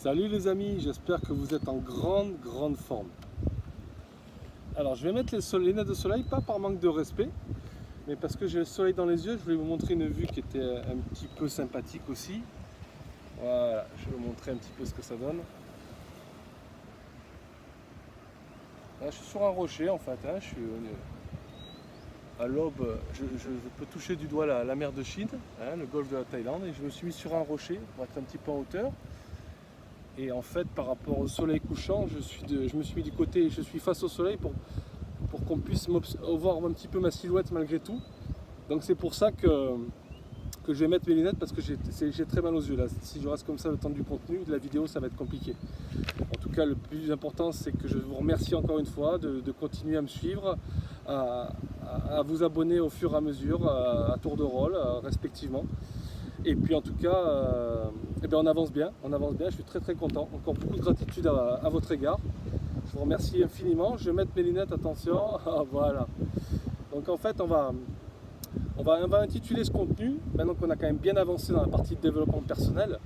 Salut les amis, j'espère que vous êtes en grande forme. Alors je vais mettre les lunettes de soleil, pas par manque de respect, mais parce que j'ai le soleil dans les yeux. Je voulais vous montrer une vue qui était un petit peu sympathique aussi. Voilà, je vais vous montrer un petit peu ce que ça donne. Là, je suis sur un rocher en fait, je suis à l'aube, je peux toucher du doigt la mer de Chine, le golfe de la Thaïlande, et je me suis mis sur un rocher pour être un petit peu en hauteur. Et en fait, par rapport au soleil couchant, je me suis mis du côté, je suis face au soleil pour qu'on puisse voir un petit peu ma silhouette malgré tout. Donc c'est pour ça que je vais mettre mes lunettes, parce que j'ai très mal aux yeux là. Si je reste comme ça le temps du contenu, de la vidéo, ça va être compliqué. En tout cas, le plus important, c'est que je vous remercie encore une fois de continuer à me suivre, à vous abonner au fur et à mesure, à tour de rôle, respectivement. Et puis en tout cas, on avance bien, je suis très content. Encore beaucoup de gratitude à votre égard. Je vous remercie infiniment. Je vais mettre mes lunettes, attention. Voilà. Donc en fait, on va intituler ce contenu, maintenant qu'on a quand même bien avancé dans la partie de développement personnel,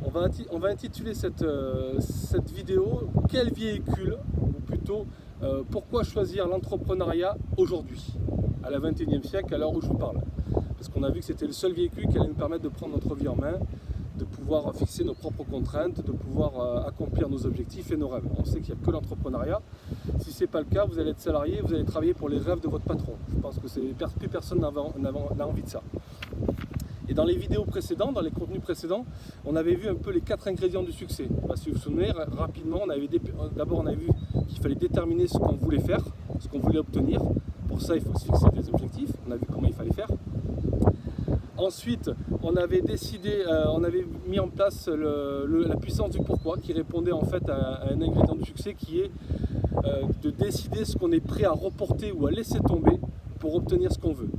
on va intituler cette vidéo « Quel véhicule ?» ou plutôt « Pourquoi choisir l'entrepreneuriat aujourd'hui ?» à la 21e siècle, à l'heure où je vous parle. Parce qu'on a vu que c'était le seul véhicule qui allait nous permettre de prendre notre vie en main, de pouvoir fixer nos propres contraintes, de pouvoir accomplir nos objectifs et nos rêves. On sait qu'il n'y a que l'entrepreneuriat. Si ce n'est pas le cas, vous allez être salarié, vous allez travailler pour les rêves de votre patron. Je pense que plus personne n'a envie de ça. Et dans les vidéos précédentes, dans les contenus précédents, on avait vu un peu les 4 ingrédients du succès. Si vous vous souvenez, rapidement, d'abord on avait vu qu'il fallait déterminer ce qu'on voulait faire, ce qu'on voulait obtenir. Pour ça, il faut se fixer des objectifs. On a vu comment il fallait faire. Ensuite, on avait mis en place la puissance du pourquoi, qui répondait en fait à un ingrédient du succès qui est de décider ce qu'on est prêt à reporter ou à laisser tomber pour obtenir ce qu'on veut.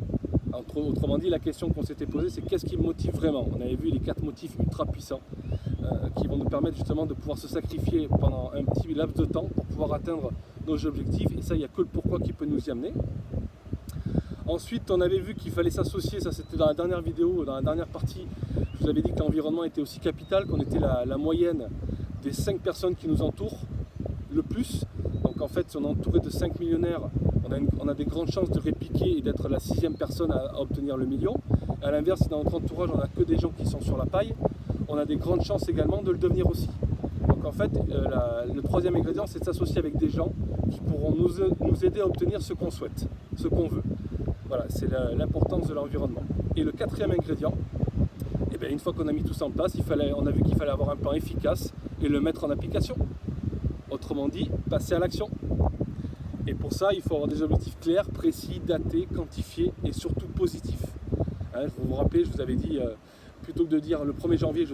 Autrement dit, la question qu'on s'était posée, c'est qu'est-ce qui me motive vraiment? On avait vu les 4 motifs ultra puissants qui vont nous permettre justement de pouvoir se sacrifier pendant un petit laps de temps pour pouvoir atteindre nos objectifs. Et ça, il n'y a que le pourquoi qui peut nous y amener. Ensuite, on avait vu qu'il fallait s'associer, ça c'était dans la dernière vidéo, dans la dernière partie, je vous avais dit que l'environnement était aussi capital, qu'on était la moyenne des 5 personnes qui nous entourent le plus. Donc en fait, si on est entouré de 5 millionnaires, on a des grandes chances de répliquer et d'être la 6e personne à obtenir le million. A l'inverse, si dans notre entourage on n'a que des gens qui sont sur la paille, on a des grandes chances également de le devenir aussi. Donc en fait, le 3e ingrédient, c'est de s'associer avec des gens qui pourront nous aider à obtenir ce qu'on souhaite, ce qu'on veut. Voilà, c'est l'importance de l'environnement. Et le 4e ingrédient, une fois qu'on a mis tout ça en place, on a vu qu'il fallait avoir un plan efficace et le mettre en application. Autrement dit, passer à l'action. Et pour ça, il faut avoir des objectifs clairs, précis, datés, quantifiés et surtout positifs. Vous vous rappelez, je vous avais dit, plutôt que de dire le 1er janvier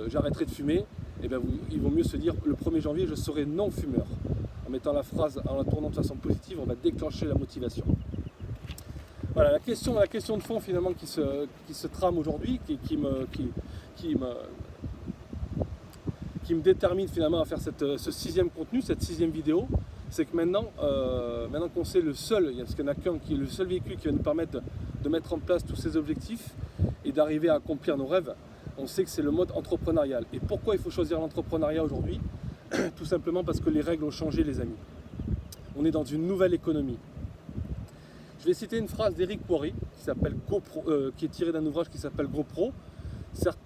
j'arrêterai de fumer, il vaut mieux se dire le 1er janvier je serai non-fumeur. En mettant la phrase, en la tournant de façon positive, on va déclencher la motivation. Voilà, la question de fond finalement qui se trame aujourd'hui, qui me détermine finalement à faire ce 6e contenu, cette 6e vidéo, c'est que maintenant qu'on sait parce qu'il n'y en a qu'un qui est le seul véhicule qui va nous permettre de mettre en place tous ces objectifs et d'arriver à accomplir nos rêves, on sait que c'est le mode entrepreneurial. Et pourquoi il faut choisir l'entrepreneuriat aujourd'hui? Tout simplement parce que les règles ont changé, les amis. On est dans une nouvelle économie. Je vais citer une phrase d'Eric Worre qui est tirée d'un ouvrage qui s'appelle GoPro.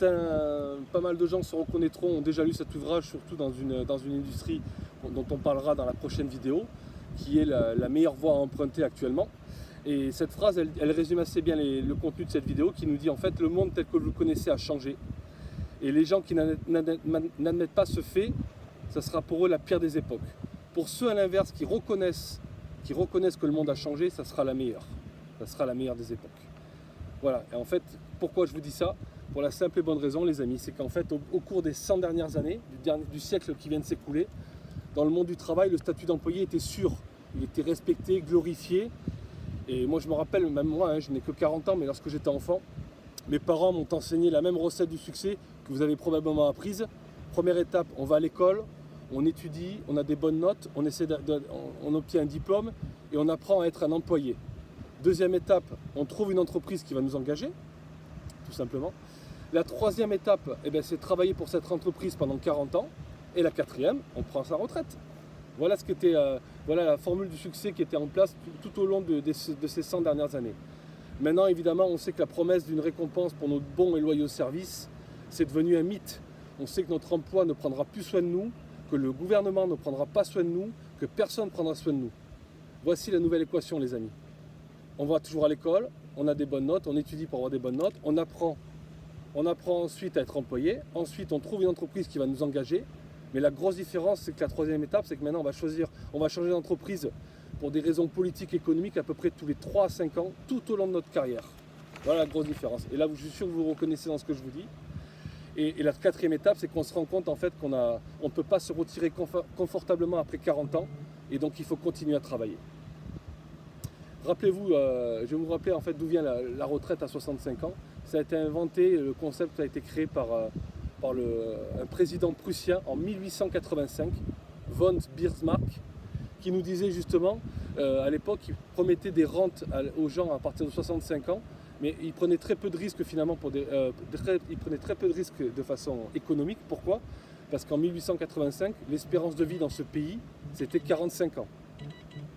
Pas mal de gens se reconnaîtront, ont déjà lu cet ouvrage, surtout dans une industrie dont on parlera dans la prochaine vidéo, qui est la meilleure voie à emprunter actuellement. Et cette phrase, elle résume assez bien le contenu de cette vidéo, qui nous dit en fait le monde tel que vous le connaissez a changé. Et les gens qui n'admettent pas ce fait, ça sera pour eux la pire des époques. Pour ceux à l'inverse qui reconnaissent que le monde a changé, ça sera la meilleure. Ça sera la meilleure des époques. Voilà, et en fait, pourquoi je vous dis ça? Pour la simple et bonne raison, les amis, c'est qu'en fait, au cours des 100 dernières années, du siècle qui vient de s'écouler, dans le monde du travail, le statut d'employé était sûr. Il était respecté, glorifié. Et moi, je me rappelle, même moi, je n'ai que 40 ans, mais lorsque j'étais enfant, mes parents m'ont enseigné la même recette du succès que vous avez probablement apprise. Première étape, on va à l'école, on étudie, on a des bonnes notes, on obtient un diplôme et on apprend à être un employé. Deuxième étape, on trouve une entreprise qui va nous engager, tout simplement. La troisième étape, c'est travailler pour cette entreprise pendant 40 ans. Et la quatrième, on prend sa retraite. Voilà ce qui était, voilà la formule du succès qui était en place tout au long de ces 100 dernières années. Maintenant, évidemment, on sait que la promesse d'une récompense pour nos bons et loyaux services, c'est devenu un mythe. On sait que notre emploi ne prendra plus soin de nous, que le gouvernement ne prendra pas soin de nous, que personne ne prendra soin de nous. Voici la nouvelle équation, les amis. On va toujours à l'école, on a des bonnes notes, on étudie pour avoir des bonnes notes, on apprend ensuite à être employé, ensuite on trouve une entreprise qui va nous engager. Mais la grosse différence, c'est que la troisième étape, c'est que maintenant on va changer d'entreprise pour des raisons politiques, économiques, à peu près tous les 3 à 5 ans, tout au long de notre carrière. Voilà la grosse différence. Et là, je suis sûr que vous vous reconnaissez dans ce que je vous dis. Et la quatrième étape, c'est qu'on se rend compte en fait qu'on ne peut pas se retirer confortablement après 40 ans, et donc il faut continuer à travailler. Rappelez-vous, je vais vous rappeler en fait d'où vient la retraite à 65 ans. Ça a été inventé, le concept a été créé par un président prussien en 1885, von Bismarck, qui nous disait justement, à l'époque, il promettait des rentes aux gens à partir de 65 ans, mais il prenait très peu de risques finalement, il prenait très peu de risques de façon économique. Pourquoi? Parce qu'en 1885, l'espérance de vie dans ce pays, c'était 45 ans.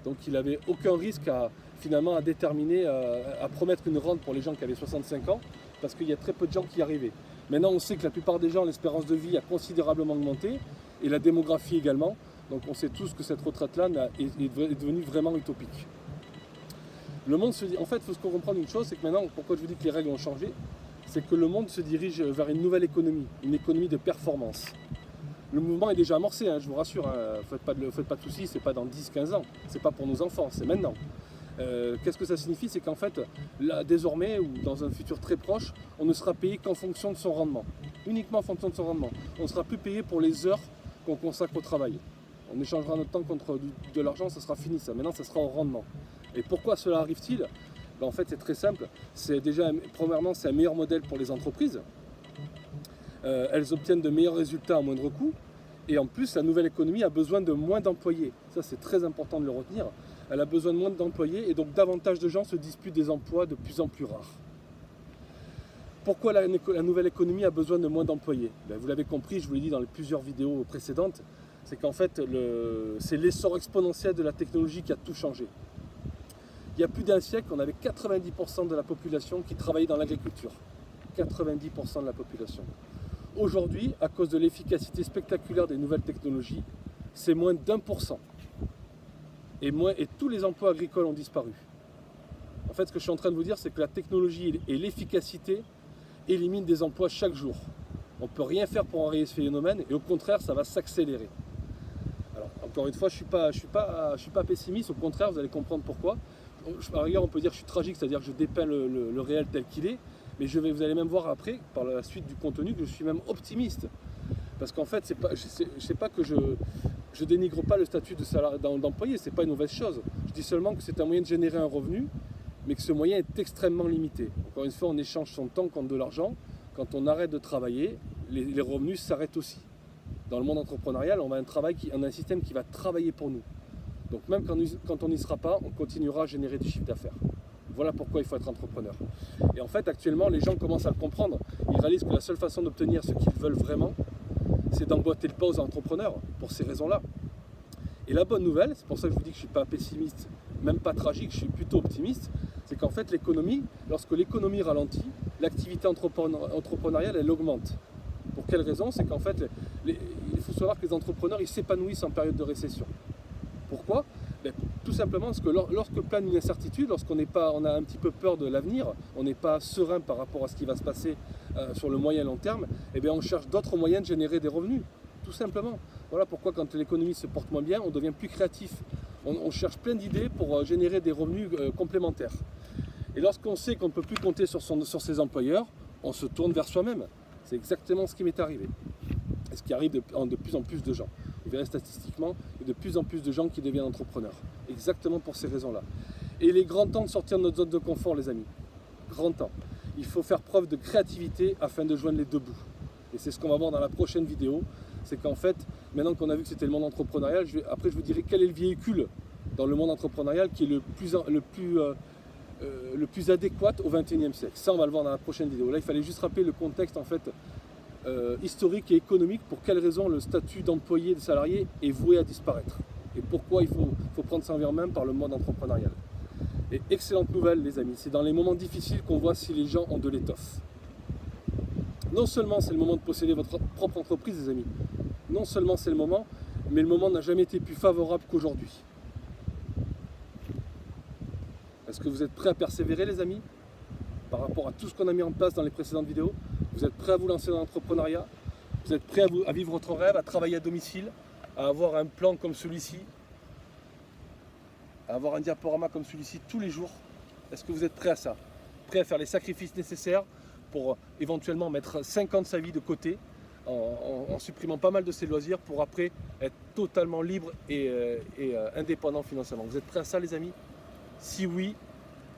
Donc il n'avait aucun risque finalement à déterminer, à promettre une rente pour les gens qui avaient 65 ans, parce qu'il y a très peu de gens qui y arrivaient. Maintenant, on sait que la plupart des gens, l'espérance de vie a considérablement augmenté, et la démographie également. Donc on sait tous que cette retraite-là est devenue vraiment utopique. Le monde se dit, en fait, il faut se comprendre une chose, c'est que maintenant, pourquoi je vous dis que les règles ont changé, c'est que le monde se dirige vers une nouvelle économie, une économie de performance. Le mouvement est déjà amorcé, je vous rassure, faites pas de soucis, c'est pas dans 10-15 ans, c'est pas pour nos enfants, c'est maintenant. Qu'est-ce que ça signifie? C'est qu'en fait, là, désormais, ou dans un futur très proche, on ne sera payé qu'en fonction de son rendement. Uniquement en fonction de son rendement. On ne sera plus payé pour les heures qu'on consacre au travail. On échangera notre temps contre de l'argent, ça sera fini ça. Maintenant, ça sera au rendement. Et pourquoi cela arrive-t-il? En fait, c'est très simple. C'est déjà, premièrement, c'est un meilleur modèle pour les entreprises. Elles obtiennent de meilleurs résultats à moindre coût. Et en plus, la nouvelle économie a besoin de moins d'employés. Ça, c'est très important de le retenir. Elle a besoin de moins d'employés et donc davantage de gens se disputent des emplois de plus en plus rares. Pourquoi la nouvelle économie a besoin de moins d'employés? Vous l'avez compris, je vous l'ai dit dans les plusieurs vidéos précédentes, c'est qu'en fait, c'est l'essor exponentiel de la technologie qui a tout changé. Il y a plus d'un siècle, on avait 90% de la population qui travaillait dans l'agriculture. 90% de la population. Aujourd'hui, à cause de l'efficacité spectaculaire des nouvelles technologies, c'est moins d'1%. Et tous les emplois agricoles ont disparu. En fait, ce que je suis en train de vous dire, c'est que la technologie et l'efficacité éliminent des emplois chaque jour. On ne peut rien faire pour enrayer ce phénomène et au contraire, ça va s'accélérer. Alors, encore une fois, je ne suis pas pessimiste, au contraire, vous allez comprendre pourquoi. Par ailleurs, on peut dire que je suis tragique, c'est-à-dire que je dépeins le réel tel qu'il est, mais vous allez même voir après, par la suite du contenu, que je suis même optimiste. Parce qu'en fait, je sais pas que je dénigre pas le statut d'employé, c'est pas une mauvaise chose. Je dis seulement que c'est un moyen de générer un revenu, mais que ce moyen est extrêmement limité. Encore une fois, on échange son temps contre de l'argent. Quand on arrête de travailler, les revenus s'arrêtent aussi. Dans le monde entrepreneurial, on a un système qui va travailler pour nous. Donc même quand on n'y sera pas, on continuera à générer du chiffre d'affaires. Voilà pourquoi il faut être entrepreneur. Et en fait, actuellement, les gens commencent à le comprendre. Ils réalisent que la seule façon d'obtenir ce qu'ils veulent vraiment, c'est d'emboîter le pas aux entrepreneurs, pour ces raisons-là. Et la bonne nouvelle, c'est pour ça que je vous dis que je ne suis pas pessimiste, même pas tragique, je suis plutôt optimiste, c'est qu'en fait l'économie, lorsque l'économie ralentit, l'activité entrepreneuriale, elle augmente. Pour quelle raison? C'est qu'en fait, il faut savoir que les entrepreneurs, ils s'épanouissent en période de récession. Pourquoi? Tout simplement parce que lorsque plane une incertitude, lorsqu'on a un petit peu peur de l'avenir, on n'est pas serein par rapport à ce qui va se passer sur le moyen et long terme, on cherche d'autres moyens de générer des revenus, tout simplement. Voilà pourquoi quand l'économie se porte moins bien, on devient plus créatif. On cherche plein d'idées pour générer des revenus complémentaires. Et lorsqu'on sait qu'on ne peut plus compter sur ses employeurs, on se tourne vers soi-même. C'est exactement ce qui m'est arrivé. Et ce qui arrive de plus en plus de gens. Vous verrez statistiquement, il y a de plus en plus de gens qui deviennent entrepreneurs. Exactement pour ces raisons-là. Et il est grand temps de sortir de notre zone de confort, les amis. Grand temps. Il faut faire preuve de créativité afin de joindre les deux bouts. Et c'est ce qu'on va voir dans la prochaine vidéo. C'est qu'en fait, maintenant qu'on a vu que c'était le monde entrepreneurial, après je vous dirai quel est le véhicule dans le monde entrepreneurial qui est le plus le plus adéquat au XXIe siècle. Ça, on va le voir dans la prochaine vidéo. Là, il fallait juste rappeler le contexte en fait historique et économique, pour quelles raisons le statut d'employé, de salarié est voué à disparaître. Et pourquoi il faut prendre ça en main par le mode entrepreneurial. Et excellente nouvelle les amis, c'est dans les moments difficiles qu'on voit si les gens ont de l'étoffe. Non seulement c'est le moment de posséder votre propre entreprise les amis, non seulement c'est le moment, mais le moment n'a jamais été plus favorable qu'aujourd'hui. Est-ce que vous êtes prêts à persévérer les amis, par rapport à tout ce qu'on a mis en place dans les précédentes vidéos? Vous êtes prêts à vous lancer dans l'entrepreneuriat? Vous êtes prêts à vivre votre rêve, à travailler à domicile, à avoir un plan comme celui-ci, à avoir un diaporama comme celui-ci tous les jours? Est-ce que vous êtes prêts à ça? Prêts à faire les sacrifices nécessaires pour éventuellement mettre 5 ans de sa vie de côté, en supprimant pas mal de ses loisirs, pour après être totalement libre et indépendant financièrement? Vous êtes prêts à ça les amis? Si oui,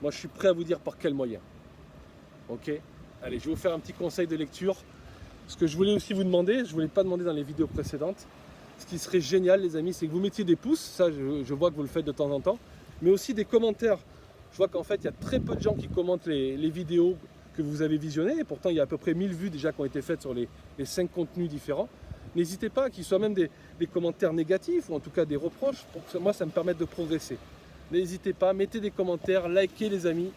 moi je suis prêt à vous dire par quels moyens. Ok? Allez, je vais vous faire un petit conseil de lecture. Ce que je voulais aussi vous demander, je ne voulais pas demander dans les vidéos précédentes, ce qui serait génial les amis, c'est que vous mettiez des pouces, ça je vois que vous le faites de temps en temps, mais aussi des commentaires. Je vois qu'en fait il y a très peu de gens qui commentent les vidéos que vous avez visionnées, et pourtant il y a à peu près 1000 vues déjà qui ont été faites sur les 5 contenus différents. N'hésitez pas, qu'ils soient même des commentaires négatifs, ou en tout cas des reproches, pour que moi ça me permette de progresser. N'hésitez pas, mettez des commentaires, likez les amis,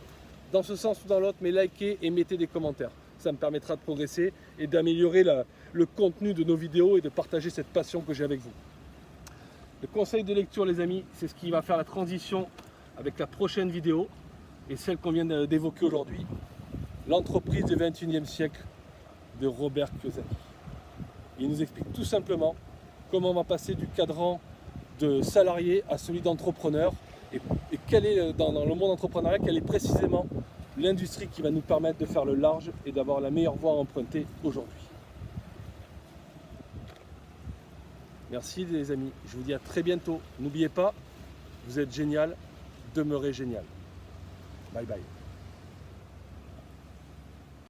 dans ce sens ou dans l'autre, mais likez et mettez des commentaires. Ça me permettra de progresser et d'améliorer le contenu de nos vidéos et de partager cette passion que j'ai avec vous. Le conseil de lecture les amis, c'est ce qui va faire la transition avec la prochaine vidéo et celle qu'on vient d'évoquer aujourd'hui. L'entreprise du XXIe siècle de Robert Kiyosaki. Il nous explique tout simplement comment on va passer du cadran de salarié à celui d'entrepreneur, et quelle est dans le monde entrepreneurial, quelle est précisément l'industrie qui va nous permettre de faire le large et d'avoir la meilleure voie à emprunter aujourd'hui. Merci les amis, je vous dis à très bientôt. N'oubliez pas, vous êtes génial, demeurez génial. Bye bye.